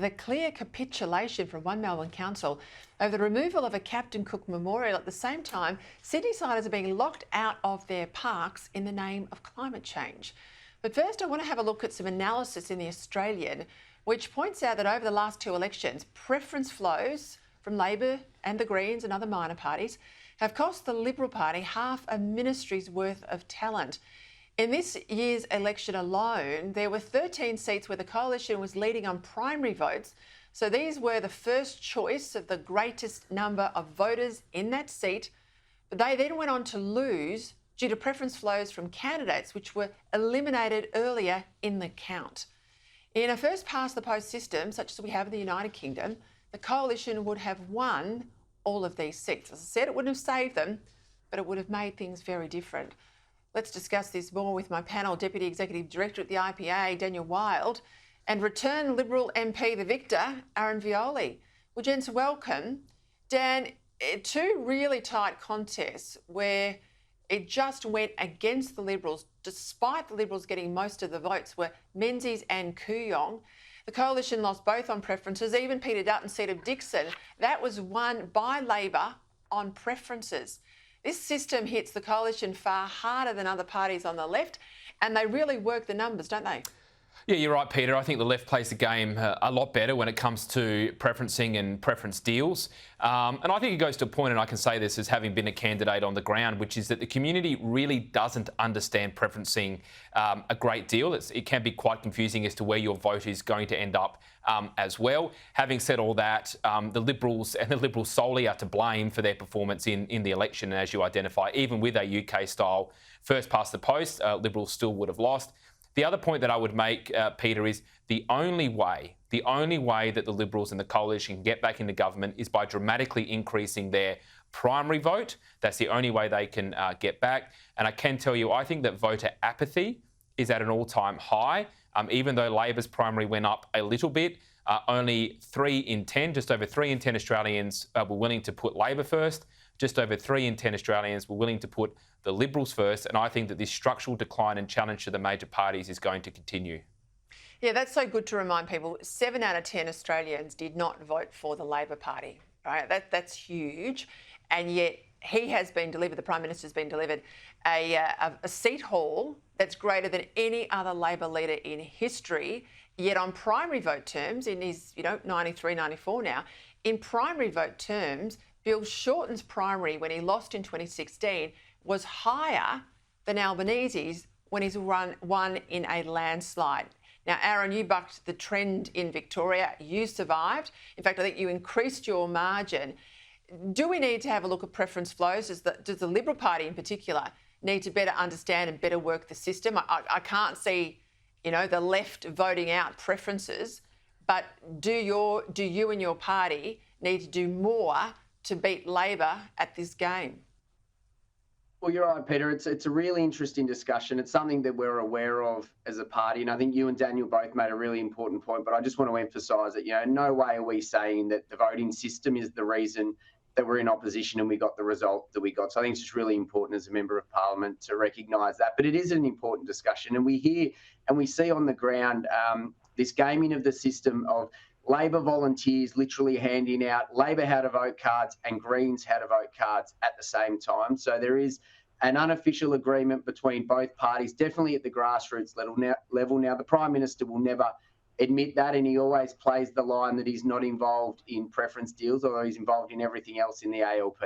The clear capitulation from one Melbourne council over the removal of a Captain Cook memorial. At the same time, Sydney-siders are being locked out of their parks in the name of climate change. But first, I want to have a look at some analysis in The Australian, which points out that over the last two elections, preference flows from Labor and the Greens and other minor parties have cost the Liberal Party half a ministry's worth of talent. In this year's election alone, there were 13 seats where the coalition was leading on primary votes. So these were the first choice of the greatest number of voters in that seat. But they then went on to lose due to preference flows from candidates which were eliminated earlier in the count. In a first-past-the-post system, such as we have in the United Kingdom, the coalition would have won all of these seats. As I said, it wouldn't have saved them, but it would have made things very different. Let's discuss this more with my panel, Deputy Executive Director at the IPA, Daniel Wild, and return Liberal MP, the victor, Aaron Violi. Well, gents, welcome. Dan, two really tight contests where it just went against the Liberals, despite the Liberals getting most of the votes, were Menzies and Kooyong. The coalition lost both on preferences. Even Peter Dutton's seat of Dixon, that was won by Labor on preferences. This system hits the coalition far harder than other parties on the left, and they really work the numbers, don't they? Yeah, you're right, Peter. I think the left plays the game a lot better when it comes to preferencing and preference deals. And I think it goes to a point, and I can say this as having been a candidate on the ground, which is that the community really doesn't understand preferencing a great deal. It can be quite confusing as to where your vote is going to end up as well. Having said all that, the Liberals solely are to blame for their performance in the election. And as you identify, even with a UK-style first past the post, Liberals still would have lost. The other point that I would make, Peter, is the only way that the Liberals and the coalition can get back into government is by dramatically increasing their primary vote. That's the only way they can get back. And I can tell you, I think that voter apathy is at an all-time high. Even though Labor's primary went up a little bit, only 3 in 10, just over 3 in 10 Australians were willing to put Labor first. Just over 3 in 10 Australians were willing to put the Liberals first, and I think that this structural decline and challenge to the major parties is going to continue. Yeah, that's so good to remind people. 7 out of 10 Australians did not vote for the Labor Party, right? That's huge, and yet he has been delivered, the Prime Minister's been delivered a seat haul that's greater than any other Labor leader in history, yet on primary vote terms, in his 93, 94 now, in primary vote terms, Bill Shorten's primary when he lost in 2016 was higher than Albanese's when he's won in a landslide. Now, Aaron, you bucked the trend in Victoria. You survived. In fact, I think you increased your margin. Do we need to have a look at preference flows? Does the Liberal Party in particular need to better understand and better work the system? I can't see, the left voting out preferences, but do you and your party need to do more to beat Labor at this game? Well, you're right, Peter. It's a really interesting discussion. It's something that we're aware of as a party, and I think you and Daniel both made a really important point, but I just want to emphasise that, in no way are we saying that the voting system is the reason that we're in opposition and we got the result that we got. So I think it's just really important as a Member of Parliament to recognise that. But it is an important discussion, and we hear and we see on the ground this gaming of the system of Labor volunteers literally handing out Labor how to vote cards and Greens how to vote cards at the same time. So there is an unofficial agreement between both parties, definitely at the grassroots level. Now, the Prime Minister will never admit that, and he always plays the line that he's not involved in preference deals, although he's involved in everything else in the ALP.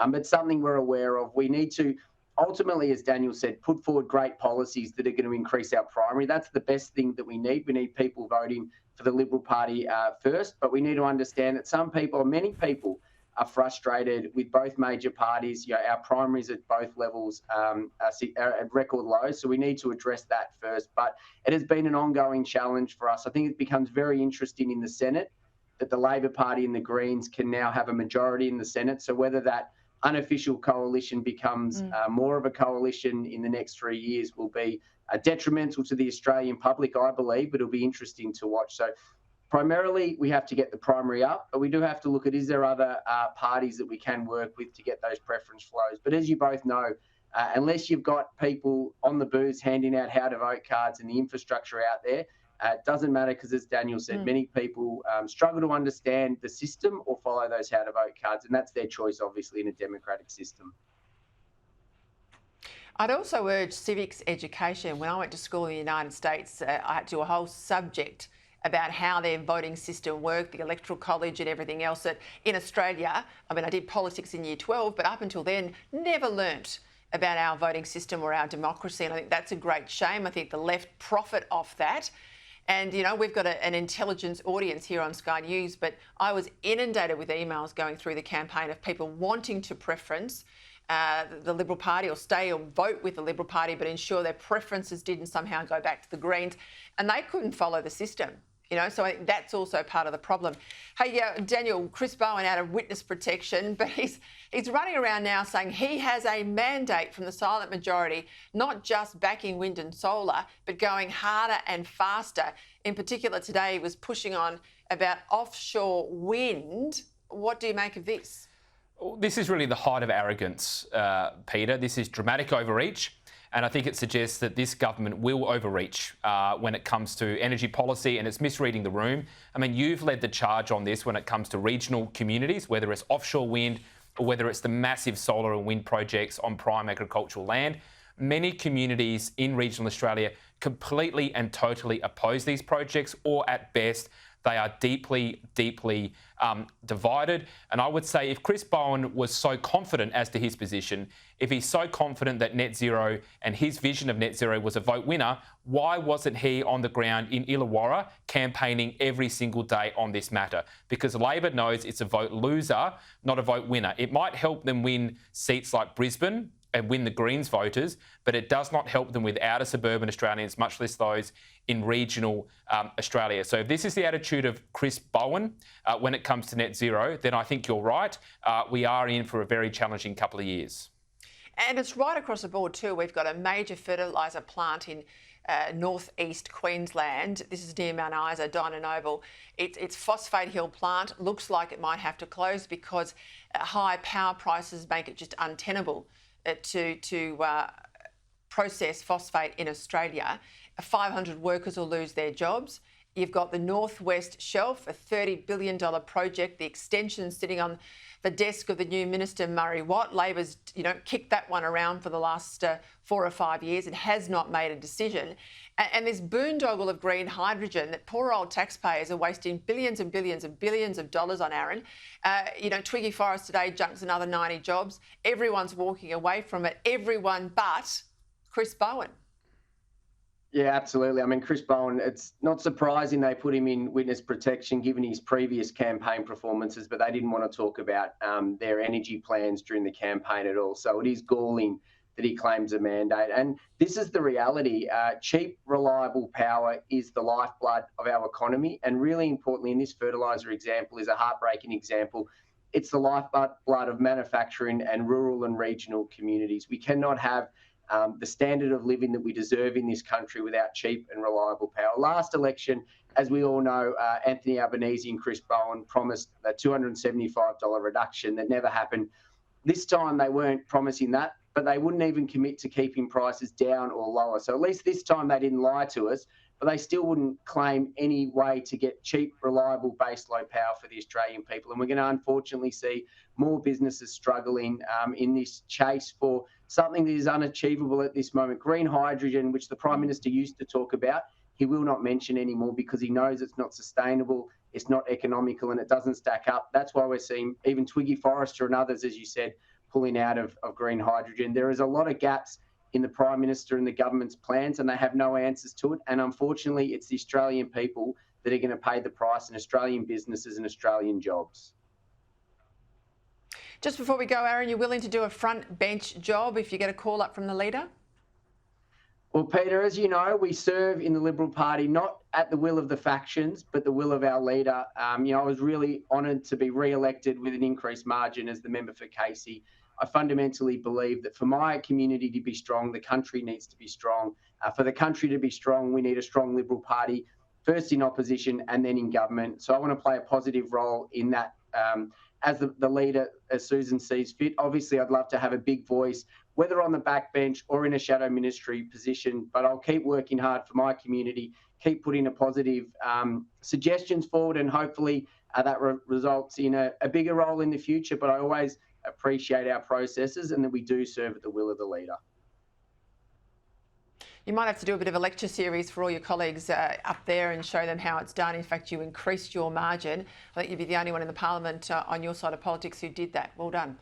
But something we're aware of. We need to ultimately, as Daniel said, put forward great policies that are going to increase our primary. That's the best thing that we need. We need people voting for the Liberal Party first, but we need to understand that many people are frustrated with both major parties. Our primaries at both levels are at record lows, so we need to address that first. But it has been an ongoing challenge for us. I think it becomes very interesting in the Senate that the Labor Party and the Greens can now have a majority in the Senate. So whether that unofficial coalition becomes more of a coalition in the next 3 years will be detrimental to the Australian public, I believe, but it'll be interesting to watch. So primarily, we have to get the primary up, but we do have to look at, is there other parties that we can work with to get those preference flows? But as you both know, unless you've got people on the booths handing out how to vote cards and the infrastructure out there, It doesn't matter because, as Daniel said, many people struggle to understand the system or follow those how to vote cards, and that's their choice, obviously, in a democratic system. I'd also urge civics education. When I went to school in the United States, I had to do a whole subject about how their voting system worked, the electoral college and everything else. That in Australia, I mean, I did politics in year 12, but up until then, never learnt about our voting system or our democracy. And I think that's a great shame. I think the left profit off that. And, you know, we've got an intelligence audience here on Sky News, but I was inundated with emails going through the campaign of people wanting to preference the Liberal Party or stay or vote with the Liberal Party, but ensure their preferences didn't somehow go back to the Greens. And they couldn't follow the system. You know, so I think that's also part of the problem. Hey, Daniel, Chris Bowen out of witness protection, but he's running around now saying he has a mandate from the silent majority, not just backing wind and solar, but going harder and faster. In particular, today he was pushing on about offshore wind. What do you make of this? This is really the height of arrogance, Peter. This is dramatic overreach. And I think it suggests that this government will overreach when it comes to energy policy, and it's misreading the room. I mean, you've led the charge on this when it comes to regional communities, whether it's offshore wind or whether it's the massive solar and wind projects on prime agricultural land. Many communities in regional Australia completely and totally oppose these projects, or at best, they are deeply, deeply divided. And I would say if Chris Bowen was so confident as to his position, if he's so confident that net zero and his vision of net zero was a vote winner, why wasn't he on the ground in Illawarra campaigning every single day on this matter? Because Labor knows it's a vote loser, not a vote winner. It might help them win seats like Brisbane and win the Greens voters, but it does not help them with outer suburban Australians, much less those in regional Australia. So if this is the attitude of Chris Bowen when it comes to net zero, then I think you're right. We are in for a very challenging couple of years. And it's right across the board too. We've got a major fertiliser plant in northeast Queensland. This is near Mount Isa, Dyno Nobel. It's Phosphate Hill plant. Looks like it might have to close because high power prices make it just untenable to process phosphate in Australia. 500 workers will lose their jobs. You've got the Northwest Shelf, a $30 billion project. The extension sitting on the desk of the new Minister, Murray Watt. Labor's, kicked that one around for the last 4 or 5 years. It has not made a decision. And this boondoggle of green hydrogen that poor old taxpayers are wasting billions and billions and billions of dollars on, Aaron. Twiggy Forrest today junks another 90 jobs. Everyone's walking away from it. Everyone but Chris Bowen. Yeah, absolutely. I mean, Chris Bowen, it's not surprising they put him in witness protection given his previous campaign performances, but they didn't want to talk about their energy plans during the campaign at all. So it is galling that he claims a mandate. And this is the reality. Cheap, reliable power is the lifeblood of our economy. And really importantly, in this fertiliser example is a heartbreaking example. It's the lifeblood of manufacturing and rural and regional communities. We cannot have the standard of living that we deserve in this country without cheap and reliable power. Last election, as we all know, Anthony Albanese and Chris Bowen promised a $275 reduction that never happened. This time they weren't promising that, but they wouldn't even commit to keeping prices down or lower. So at least this time they didn't lie to us, but they still wouldn't claim any way to get cheap, reliable baseload power for the Australian people. And we're going to unfortunately see more businesses struggling in this chase for something that is unachievable at this moment. Green hydrogen, which the Prime Minister used to talk about, he will not mention anymore because he knows it's not sustainable, it's not economical, and it doesn't stack up. That's why we're seeing even Twiggy Forrester and others, as you said, pulling out of green hydrogen. There is a lot of gaps in the Prime Minister and the government's plans, and they have no answers to it. And unfortunately, it's the Australian people that are going to pay the price, and Australian businesses and Australian jobs. Just before we go, Aaron, you're willing to do a front bench job if you get a call up from the leader? Well, Peter, as you know, we serve in the Liberal Party not at the will of the factions, but the will of our leader. I was really honoured to be re-elected with an increased margin as the member for Casey. I fundamentally believe that for my community to be strong, the country needs to be strong. For the country to be strong, we need a strong Liberal Party, first in opposition and then in government. So I want to play a positive role in that as the leader, as Susan sees fit. Obviously, I'd love to have a big voice, whether on the backbench or in a shadow ministry position, but I'll keep working hard for my community keep putting a positive suggestions forward, and hopefully that results in a bigger role in the future. But I always appreciate our processes and that we do serve at the will of the leader. You might have to do a bit of a lecture series for all your colleagues up there and show them how it's done. In fact, you increased your margin. I think you'd be the only one in the parliament on your side of politics who did that. Well done.